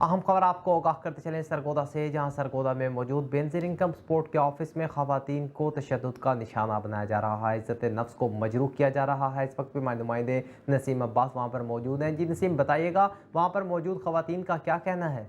अहम खबर आपको आगाह करते चलें सरगोदा से, जहां सरगोदा में मौजूद बेनज़ीर इनकम सपोर्ट के ऑफिस में खवातीन को तशद्दुद का निशाना बनाया जा रहा है। इज्जत नफ्स को मजरूह किया जा रहा है। इस वक्त भी नुमाइंदे नसीम अब्बास वहां पर मौजूद हैं। जी नसीम, बताइएगा वहां पर मौजूद खवातीन का क्या कहना है?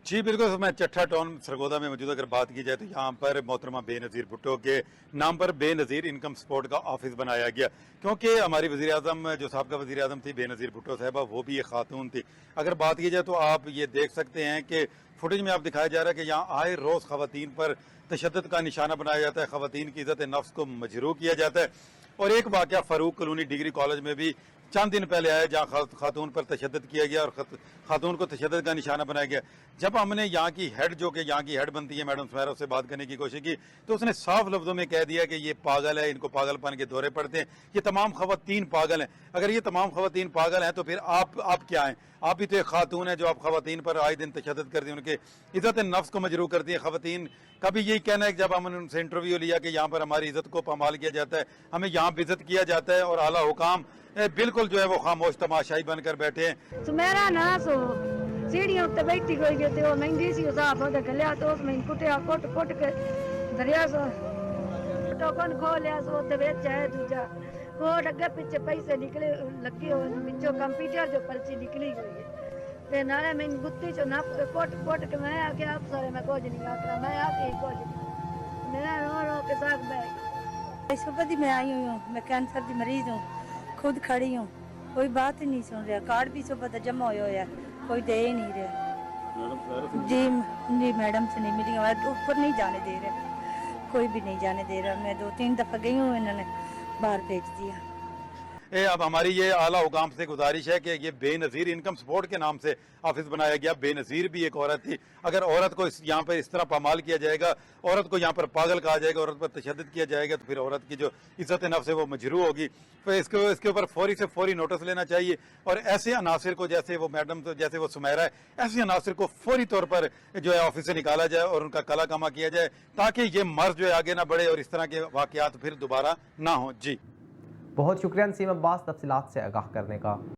जी बिल्कुल, मैं चट्ठा टाउन सरगोदा में मौजूद। अगर बात की जाए तो यहाँ पर मोहतरमा बेनज़ीर भुट्टो के नाम पर बेनज़ीर इनकम सपोर्ट का ऑफिस बनाया गया, क्योंकि हमारी वज़ीर आज़म जो साहब वज़ीर आज़म थी बेनज़ीर भुट्टो साहबा, वो भी एक खातून थी। अगर बात की जाए तो आप ये देख सकते हैं कि फुटेज में आप दिखाया जा रहा है कि यहाँ आए रोज़ खवातीन पर तशद्दुद का निशाना बनाया जाता है, खवातीन की इज़्ज़त नफ्स को मजरूह किया जाता है। और एक वाक़या फ़ारूक कॉलोनी डिग्री कॉलेज में भी चंद दिन पहले आया, जहाँ खातून पर तशद्दुद किया गया और खातून को तशद्दुद का निशाना बनाया गया। जब हमने यहाँ की हेड, जो कि यहाँ की हेड बनती है, मैडम सुमैरा, से बात करने की कोशिश की तो उसने साफ लफ्ज़ों में कह दिया कि ये पागल है, इनको पागलपन के दौरे पड़ते हैं, ये तमाम खवातीन पागल हैं। अगर ये तमाम खवातीन पागल हैं तो फिर आप क्या हैं? आप भी तो एक खातून है जो आप खवातीन पर आए दिन तशद्दुद करती हैं, उनके इज़्ज़त नफ्स को मजरूह करती हैं। खवातीन का भी यही कहना है कि जब हमने उनसे इंटरव्यू लिया कि यहाँ पर हमारी इज़्ज़त को पामाल किया जाता है, हमें यहाँ बेइज्जत किया जाता है, और आला हुकाम बिल्कुल जो है वो खामोश तमाशाई बनकर बैठे हैं। सुमेरा ना सो सीढ़ियों पे बैठी गई जो वो महंगी सी साहब होते गलिया तो उसमें कुटिया कोट कोट के दरिया सो टोकन खोलिया सो ते बेच है दूजा कोट अगे पीछे पैसे निकले लगी हो मिचो कंप्यूटर जो पर्ची निकली हुई है ते नाले मैं गुत्ती चो नाप के कोट कोट के मैं आके आप सारे मैं कुछ नहीं आकर मैं आके कुछ मेरा रो के साथ बैठ सुबह दी मैं आई हूँ, मैं कैंसर की मरीज हूँ, खुद खड़ी हूँ, कोई बात ही नहीं सुन रहा। कार्ड भी सुबह तक जमा हो है, कोई दे ही नहीं रहा। जी जी मैडम से नहीं मिली, ऊपर नहीं जाने दे रहे, कोई भी नहीं जाने दे रहा। मैं 2-3 दफ़ा गई हूँ, इन्होंने बाहर भेज दिया। अब हमारी ये आला हुकाम से गुजारिश है कि ये बेनज़ीर इनकम सपोर्ट के नाम से ऑफिस बनाया गया। बेनज़ीर भी एक औरत थी। अगर औरत को यहाँ पर इस तरह पामाल किया जाएगा, औरत को यहाँ पर पागल कहा जाएगा, औरत पर तशद्दुद किया जाएगा, तो फिर औरत की जो इज़्ज़त नफ्स है वो मजरूह होगी। तो इसके ऊपर फौरी से फौरी नोटिस लेना चाहिए, और ऐसे अनासिर को, जैसे वो मैडम, तो जैसे वो सुमैरा है, ऐसे अनासिर को फौरी तौर पर जो है ऑफिस से निकाला जाए और उनका कला कमा किया जाए, ताकि ये मर्ज जो है आगे ना बढ़े और इस तरह के वाक़यात फिर दोबारा ना हो। जी बहुत शुक्रिया नसीम अब्बास तफसीलात से आगाह करने का।